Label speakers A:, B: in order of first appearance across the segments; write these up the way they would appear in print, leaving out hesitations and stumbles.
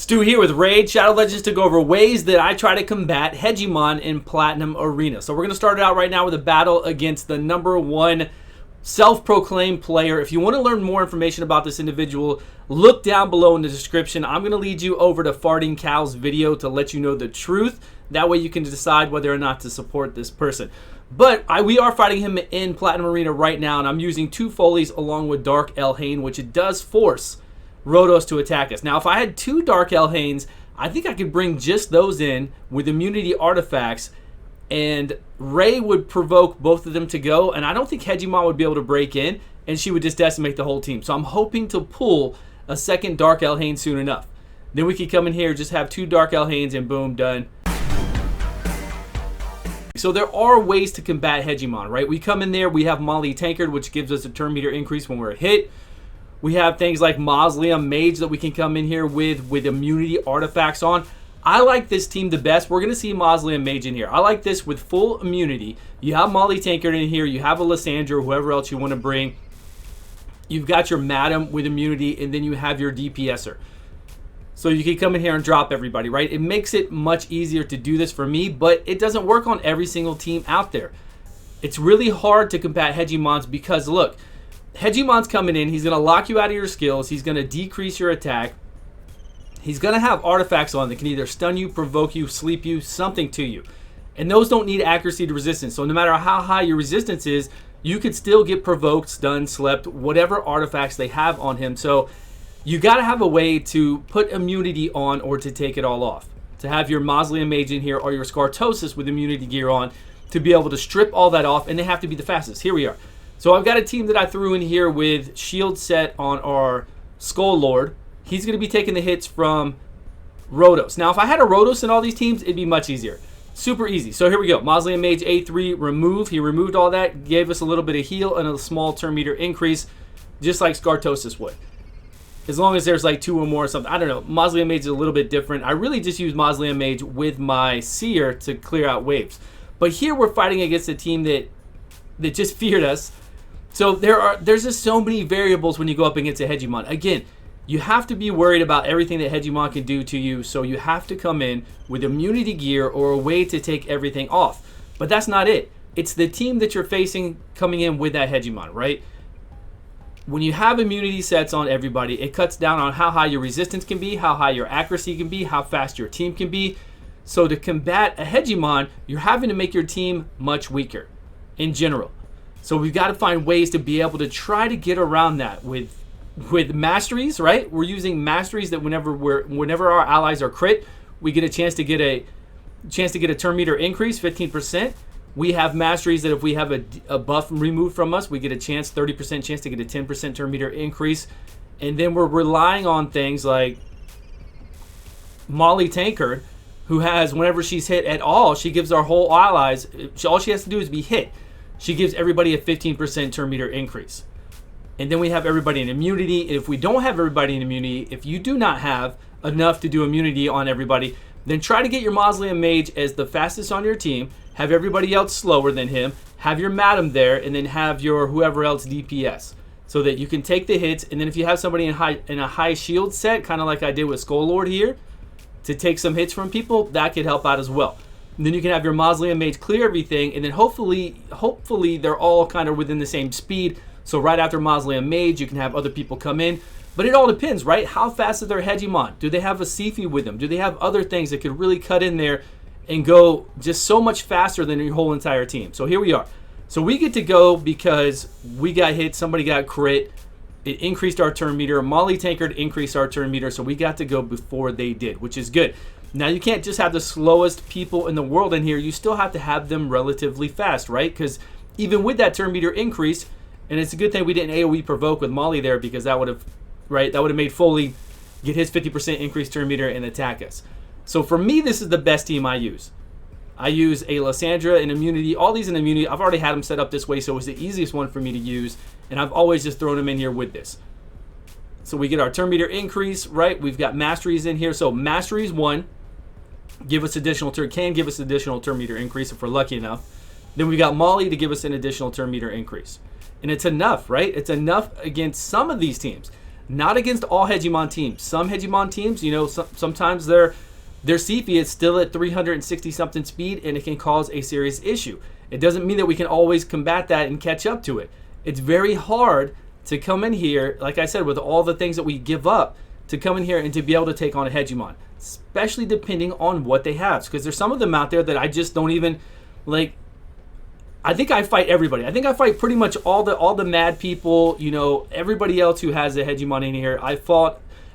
A: Stu here with Raid Shadow Legends to go over ways that I try to combat Hegemon in Platinum Arena. So we're going to start it out right now with a battle against the #1 self-proclaimed player. If you want to learn more information about this individual, look down below in the description. I'm going to lead you over to Farting Cal's video to let you know the truth. That way you can decide whether or not to support this person. But we are fighting him in Platinum Arena right now, and I'm using 2 Folies along with Dark Elhain, which it does force Rotos to attack us. Now, if I had 2 Dark Elhains, I think I could bring just those in with immunity artifacts, and Ray would provoke both of them to go, and I don't think Hegemon would be able to break in, and she would just decimate the whole team. So I'm hoping to pull a second Dark Elhain soon enough. Then we could come in here, just have 2 Dark Elhains, and boom, done. So there are ways to combat Hegemon, right? We come in there, we have Molly Tankard, which gives us a turn meter increase when we're hit. We have things like Mausoleum Mage that we can come in here with immunity artifacts on. I like this team the best. We're going to see Mausoleum Mage in here. I like this with full immunity. You have Molly Tankard in here. You have Alessandra, whoever else you want to bring. You've got your Madam with immunity, and then you have your DPSer. So you can come in here and drop everybody, right? It makes it much easier to do this for me, but it doesn't work on every single team out there. It's really hard to combat Hegemons because, look, Hegemon's coming in. He's going to lock you out of your skills. He's going to decrease your attack. He's going to have artifacts on that can either stun you, provoke you, sleep you, something to you. And those don't need accuracy to resistance. So no matter how high your resistance is, you could still get provoked, stunned, slept, whatever artifacts they have on him. So you got to have a way to put immunity on or to take it all off. To have your Mausoleum Mage in here or your Scartosis with immunity gear on to be able to strip all that off, and they have to be the fastest. Here we are. So I've got a team that I threw in here with shield set on our Skull Lord. He's going to be taking the hits from Rotos. Now, if I had a Rotos in all these teams, it'd be much easier. Super easy. So here we go. Mausoleum Mage A3, remove. He removed all that, gave us a little bit of heal and a small turn meter increase, just like Scartosis would. As long as there's like 2 or more or something. I don't know. Mausoleum Mage is a little bit different. I really just use Mausoleum Mage with my Seer to clear out waves. But here we're fighting against a team that just feared us. So there's just so many variables when you go up against a Hegemon. Again, you have to be worried about everything that Hegemon can do to you, so you have to come in with immunity gear or a way to take everything off. But that's not it. It's the team that you're facing coming in with that Hegemon, right? When you have immunity sets on everybody, it cuts down on how high your resistance can be, how high your accuracy can be, how fast your team can be. So to combat a Hegemon, you're having to make your team much weaker in general. So we've got to find ways to be able to try to get around that with Masteries, right? We're using Masteries that whenever our allies are crit, we get a chance to get a turn meter increase, 15%. We have Masteries that if we have a buff removed from us, we get a 30% chance to get a 10% turn meter increase. And then we're relying on things like Molly Tankard, who has, whenever she's hit at all, she gives our whole allies, all she has to do is be hit. She gives everybody a 15% turn meter increase. And then we have everybody in immunity. If we don't have everybody in immunity, if you do not have enough to do immunity on everybody, then try to get your Mausoleum Mage as the fastest on your team, have everybody else slower than him, have your Madam there, and then have your whoever else DPS. So that you can take the hits, and then if you have somebody in a high shield set, kind of like I did with Skull Lord here, to take some hits from people, that could help out as well. And then you can have your Mausoleum Mage clear everything, and then hopefully they're all kind of within the same speed. So right after Mausoleum Mage, you can have other people come in. But it all depends, right? How fast is their Hegemon? Do they have a Sifi with them? Do they have other things that could really cut in there and go just so much faster than your whole entire team? So here we are. So we get to go because we got hit, somebody got crit. It increased our turn meter. Molly Tankard increased our turn meter, so we got to go before they did, which is good. Now, you can't just have the slowest people in the world in here. You still have to have them relatively fast, right? Because even with that turn meter increase, and it's a good thing we didn't AoE provoke with Molly there, because that would have, right, that would have made Foley get his 50% increased turn meter and attack us. So for me, this is the best team I use. I use a Alessandra in immunity, all these in immunity. I've already had them set up this way, so it was the easiest one for me to use, and I've always just thrown them in here with this. So we get our turn meter increase, right? We've got Masteries in here. So Masteries 1 can give us additional turn meter increase if we're lucky enough. Then we got Molly to give us an additional turn meter increase. And it's enough, right? It's enough against some of these teams. Not against all Hegemon teams. Some Hegemon teams, you know, sometimes their CP is still at 360 something speed, and it can cause a serious issue. It doesn't mean that we can always combat that and catch up to it. It's very hard to come in here, like I said, with all the things that we give up, to come in here and to be able to take on a Hegemon, especially depending on what they have. Because there's some of them out there that I just don't even, like, I think I fight everybody. I think I fight pretty much all the mad people, you know, everybody else who has a Hegemon in here.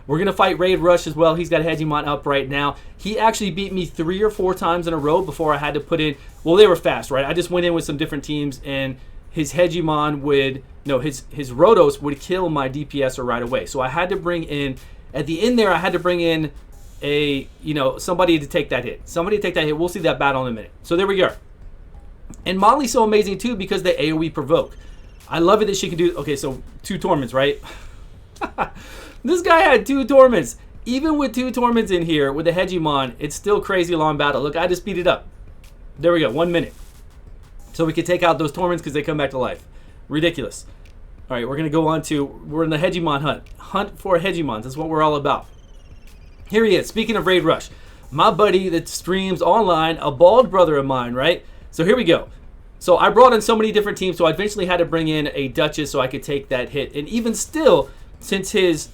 A: We're going to fight Raid Rush as well. He's got a Hegemon up right now. He actually beat me 3 or 4 times in a row before I had to put in, well, they were fast, right? I just went in with some different teams, and his Hegemon his Rotos would kill my DPSer right away. So I had to bring in, at the end there, I had to bring in somebody to take that hit. Somebody to take that hit. We'll see that battle in a minute. So there we go. And Molly's so amazing too because they AoE provoke. I love it that she can do, okay, so 2 torments, right? This guy had 2 torments. Even with 2 torments in here with the Hegemon, it's still crazy long battle. Look, I just speed it up. There we go, 1 minute. So we can take out those torments because they come back to life. Ridiculous. All right, we're going to go on to, we're in the Hegemon hunt. Hunt for Hegemons. That's what we're all about. Here he is. Speaking of Raid Rush, my buddy that streams online, a bald brother of mine, right? So here we go. So I brought in so many different teams, so I eventually had to bring in a Duchess so I could take that hit. And even still, since his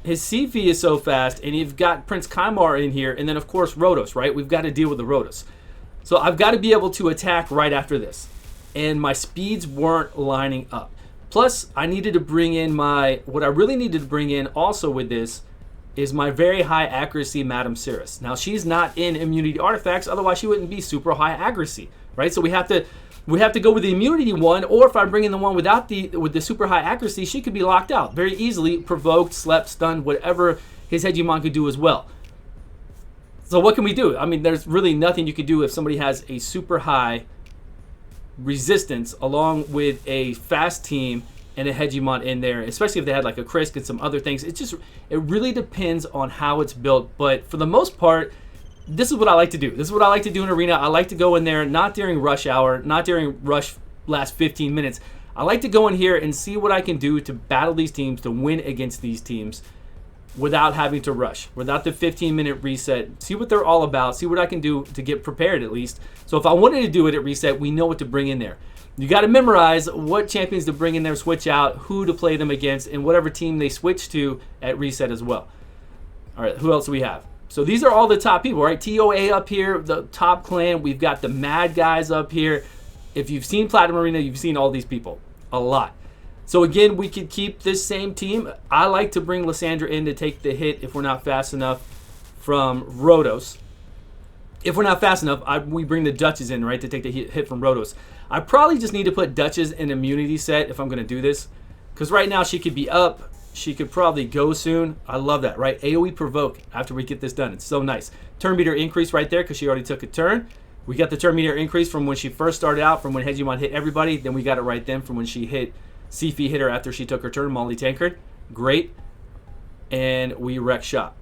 A: CV is so fast, and you've got Prince Kaimar in here, and then of course Rotos, right? We've got to deal with the Rotos. So I've got to be able to attack right after this. And my speeds weren't lining up. Plus, I needed to bring in what I really needed to bring in also with this is my very high accuracy Madame Cirrus. Now, she's not in immunity artifacts, otherwise she wouldn't be super high accuracy, right? So we have to go with the immunity one, or if I bring in the one with the super high accuracy, she could be locked out very easily, provoked, slept, stunned, whatever his Hegemon could do as well. So what can we do? I mean, there's really nothing you could do if somebody has a super high resistance along with a fast team and a Hegemon in there, especially if they had like a Krisk and some other things. It really depends on how it's built. But for the most part, this is what I like to do. This is what I like to do in Arena. I like to go in there, not during rush hour, not during rush last 15 minutes. I like to go in here and see what I can do to battle these teams, to win against these teams without having to rush, without the 15-minute reset. See what they're all about, see what I can do to get prepared at least. So if I wanted to do it at reset, we know what to bring in there. You got to memorize what champions to bring in there, switch out, who to play them against, and whatever team they switch to at reset as well. All right, who else do we have? So these are all the top people, right? TOA up here, the top clan. We've got the mad guys up here. If you've seen Platinum Arena, you've seen all these people a lot. So again, we could keep this same team. I like to bring Alessandra in to take the hit if we're not fast enough from Rotos. If we're not fast enough, we bring the Duchess in, right, to take the hit from Rotos. I probably just need to put Duchess in immunity set if I'm going to do this. Because right now she could be up. She could probably go soon. I love that, right? AoE provoke after we get this done. It's so nice. Turn meter increase right there because she already took a turn. We got the turn meter increase from when she first started out, from when Hegemon hit everybody. Then we got it right then from when she hit Sifi hit her after she took her turn. Molly Tankard. Great. And we wreck shop.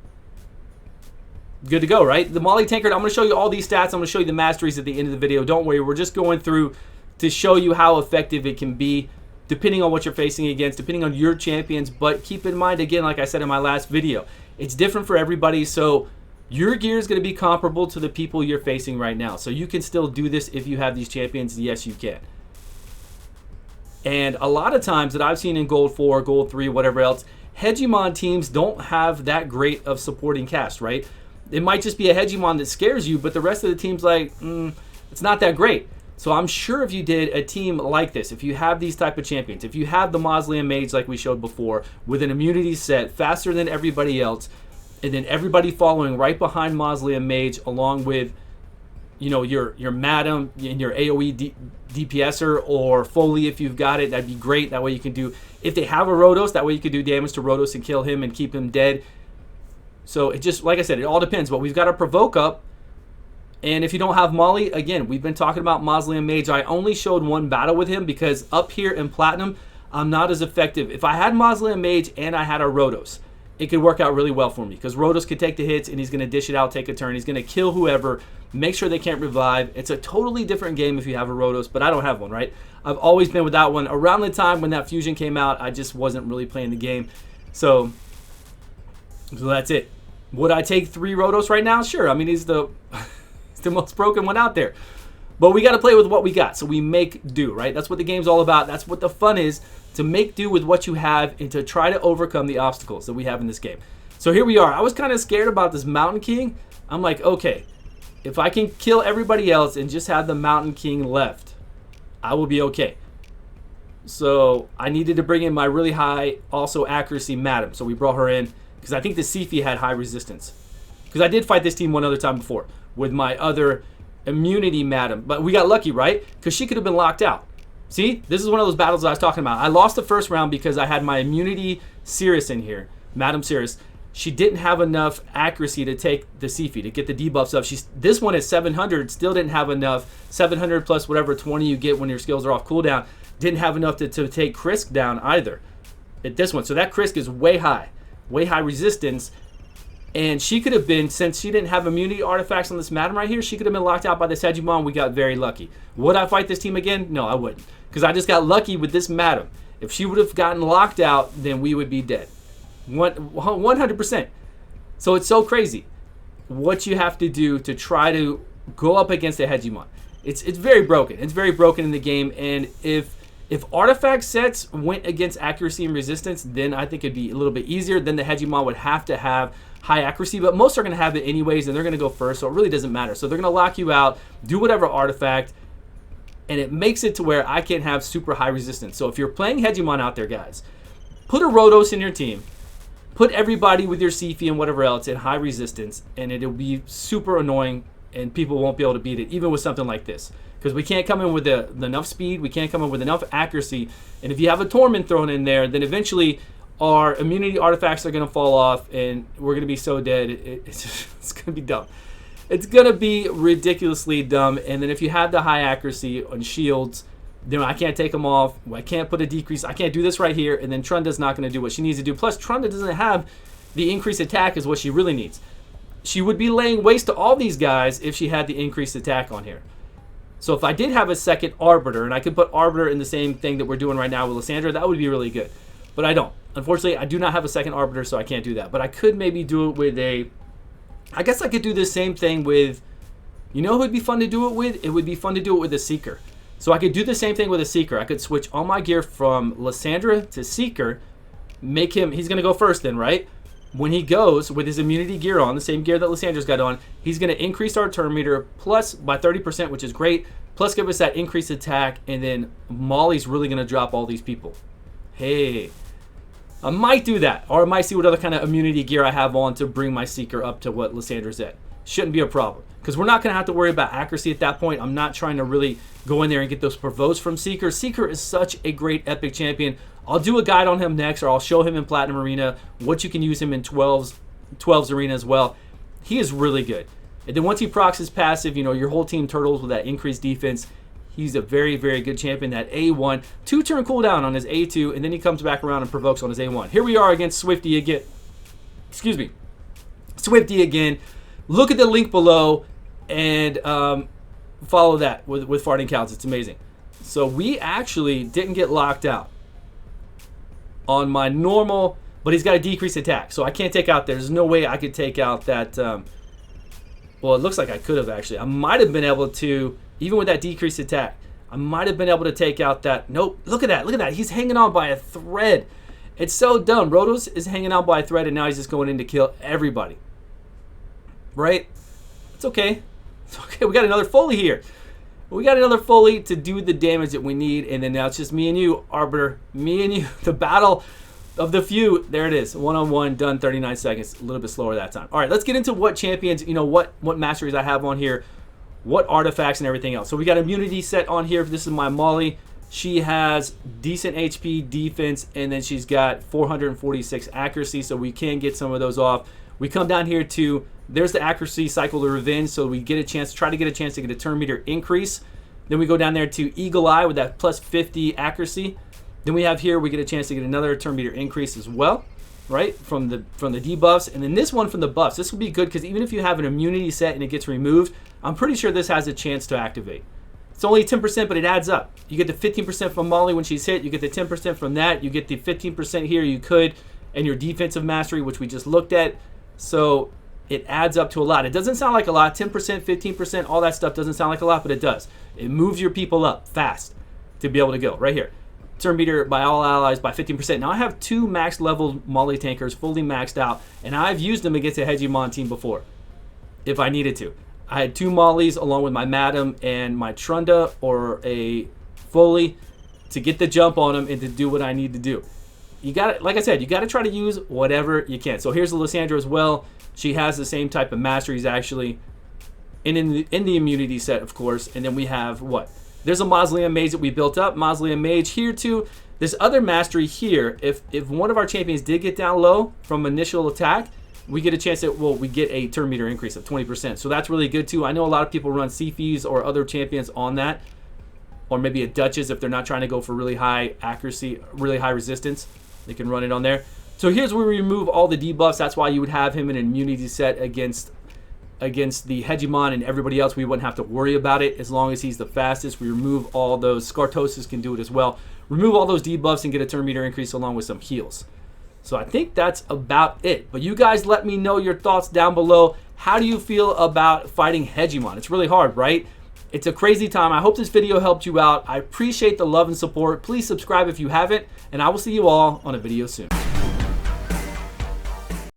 A: Good to go, right? The Molly Tankard, I'm going to show you all these stats. I'm going to show you the masteries at the end of the video. Don't worry, we're just going through to show you how effective it can be depending on what you're facing against, depending on your champions. But keep in mind, again, like I said in my last video, it's different for everybody. So your gear is going to be comparable to the people you're facing right now. So you can still do this if you have these champions. Yes, you can. And a lot of times that I've seen in Gold 4, Gold 3, whatever else, Hegemon teams don't have that great of supporting cast, right? It might just be a Hegemon that scares you, but the rest of the team's like, it's not that great. So I'm sure if you did a team like this, if you have these type of champions, if you have the Mausoleum Mage like we showed before, with an immunity set, faster than everybody else, and then everybody following right behind Mausoleum Mage along with, you know, your Madam and your AoE DPSer or Foley if you've got it, that'd be great. That way you can do, if they have a Rotos, that way you can do damage to Rotos and kill him and keep him dead. So it just, like I said, it all depends. But we've got to provoke up. And if you don't have Molly, again, we've been talking about Mausoleum Mage. I only showed one battle with him because up here in Platinum, I'm not as effective. If I had Mausoleum Mage and I had a Rotos, it could work out really well for me because Rotos could take the hits and he's going to dish it out, take a turn. He's going to kill whoever, make sure they can't revive. It's a totally different game if you have a Rotos, but I don't have one, right? I've always been without one. Around the time when that fusion came out, I just wasn't really playing the game. So So that's it. Would I take 3 Rotos right now? Sure. I mean, he's the he's the most broken one out there. But we got to play with what we got. So we make do, right? That's what the game's all about. That's what the fun is, to make do with what you have and to try to overcome the obstacles that we have in this game. So here we are. I was kind of scared about this Mountain King. I'm like, okay, if I can kill everybody else and just have the Mountain King left, I will be okay. So I needed to bring in my really high also accuracy Madam. So we brought her in because I think the Sifi had high resistance. Because I did fight this team one other time before with my other immunity Madam. But we got lucky, right? Because she could have been locked out. See, this is one of those battles I was talking about. I lost the first round because I had my immunity Cirrus in here, Madam Cirrus. She didn't have enough accuracy to take the Sifi, to get the debuffs up. This one is 700, still didn't have enough. 700 plus whatever 20 you get when your skills are off cooldown. Didn't have enough to take Krisk down either at this one. So that Krisk is way high resistance. And she could have been, since she didn't have immunity artifacts on this Madam right here, she could have been locked out by this Hegemon. We got very lucky. Would I fight this team again? No, I wouldn't. Because I just got lucky with this Madam. If she would have gotten locked out, then we would be dead. 100%. So it's so crazy what you have to do to try to go up against a Hegemon. It's very broken. It's very broken in the game. And if artifact sets went against accuracy and resistance, then I think it'd be a little bit easier. Then the Hegemon would have to have high accuracy, but most are going to have it anyways, and they're going to go first, so it really doesn't matter. So they're going to lock you out, do whatever artifact, and it makes it to where I can have super high resistance. So if you're playing Hegemon out there, guys, put a Rotos in your team, put everybody with your Sifi and whatever else in high resistance, and it'll be super annoying, and people won't be able to beat it, even with something like this. Because we can't come in with enough speed, we can't come in with enough accuracy, and if you have a Torment thrown in there, then eventually our immunity artifacts are going to fall off, and we're going to be so dead, it's going to be dumb. It's going to be ridiculously dumb, and then if you have the high accuracy on shields, then I can't take them off, I can't put a decrease, I can't do this right here, and then Trunda's not going to do what she needs to do. Plus, Trunda doesn't have the increased attack is what she really needs. She would be laying waste to all these guys if she had the increased attack on here. So if I did have a second Arbiter, and I could put Arbiter in the same thing that we're doing right now with Alessandra, that would be really good. But I don't. Unfortunately, I do not have a second Arbiter, so I can't do that. But I could maybe do it with a... I guess I could do the same thing with... You know who would be fun to do it with? It would be fun to do it with a Seeker. So I could do the same thing with a Seeker. I could switch all my gear from Alessandra to Seeker. Make him... He's going to go first then, right? When he goes with his immunity gear on, the same gear that Alessandra's got on, he's going to increase our turn meter plus by 30%, which is great. Plus give us that increased attack. And then Molly's really going to drop all these people. Hey... I might do that, or I might see what other kind of immunity gear I have on to bring my Seeker up to what Alessandra's at. Shouldn't be a problem, because we're not going to have to worry about accuracy at that point. I'm not trying to really go in there and get those provokes from Seeker. Seeker is such a great epic champion. I'll do a guide on him next, or I'll show him in Platinum Arena what you can use him in 12's Arena as well. He is really good. And then once he procs his passive, you know, your whole team turtles with that increased defense. He's a very, very good champion. That A1, 2-turn cooldown on his A2, and then he comes back around and provokes on his A1. Here we are against Swifty again. Excuse me. Swifty again. Look at the link below and follow that with Farting Cows. It's amazing. So we actually didn't get locked out on my normal, but he's got a decreased attack. So I can't take out, there's no way I could take out that, well, it looks like I could have actually. I might have been able to, even with that decreased attack, I might have been able to take out that. Nope. Look at that. Look at that. He's hanging on by a thread. It's so dumb. Rotos is hanging on by a thread, and now he's just going in to kill everybody. Right? It's okay. It's okay. We got another Foley here. We got another Foley to do the damage that we need, and then now it's just me and you, Arbiter. Me and you. The battle of the few. There it is. One-on-one, done 39 seconds. A little bit slower that time. All right, let's get into what champions, you know, what masteries I have on here. What artifacts and everything else. So we got immunity set on here. This is my Molly. She has decent HP, defense, and then she's got 446 accuracy, so we can get some of those off. We come down here to, there's the accuracy cycle of revenge, so we get a chance, try to get a chance to get a turn meter increase. Then we go down there to Eagle Eye with that plus 50 accuracy. Then we have here, we get a chance to get another turn meter increase as well, right? From the debuffs. And then this one from the buffs. This will be good because even if you have an immunity set and it gets removed, I'm pretty sure this has a chance to activate. It's only 10%, but it adds up. You get the 15% from Molly when she's hit. You get the 10% from that. You get the 15% here. You could. and your defensive mastery, which we just looked at. So it adds up to a lot. It doesn't sound like a lot. 10%, 15%, all that stuff doesn't sound like a lot, but it does. It moves your people up fast to be able to go. Right here. Turn meter by all allies by 15%. Now I have 2 max level Molly tankers fully maxed out, and I've used them against a Hegemon team before if I needed to. I had 2 Mollys along with my Madam and my Trunda or a Foley to get the jump on them and to do what I need to do. You got to, like I said, you got to try to use whatever you can. So here's Alessandra as well. She has the same type of masteries actually, and in the immunity set, of course. And then we have what? There's a Mausoleum Mage that we built up. Mausoleum Mage here too. This other mastery here, if one of our champions did get down low from initial attack, we get a chance that, well, we get a turn meter increase of 20%. So that's really good too. I know a lot of people run Seafies or other champions on that, or maybe a Duchess if they're not trying to go for really high accuracy, really high resistance. They can run it on there. So here's where we remove all the debuffs. That's why you would have him in an immunity set against the Hegemon and everybody else. We wouldn't have to worry about it as long as he's the fastest. We remove all those. Scartosis can do it as well. Remove all those debuffs and get a turn meter increase along with some heals. So I think that's about it. But you guys let me know your thoughts down below. How do you feel about fighting Hegemon? It's really hard, right? It's a crazy time. I hope this video helped you out. I appreciate the love and support. Please subscribe if you haven't, and I will see you all on a video soon.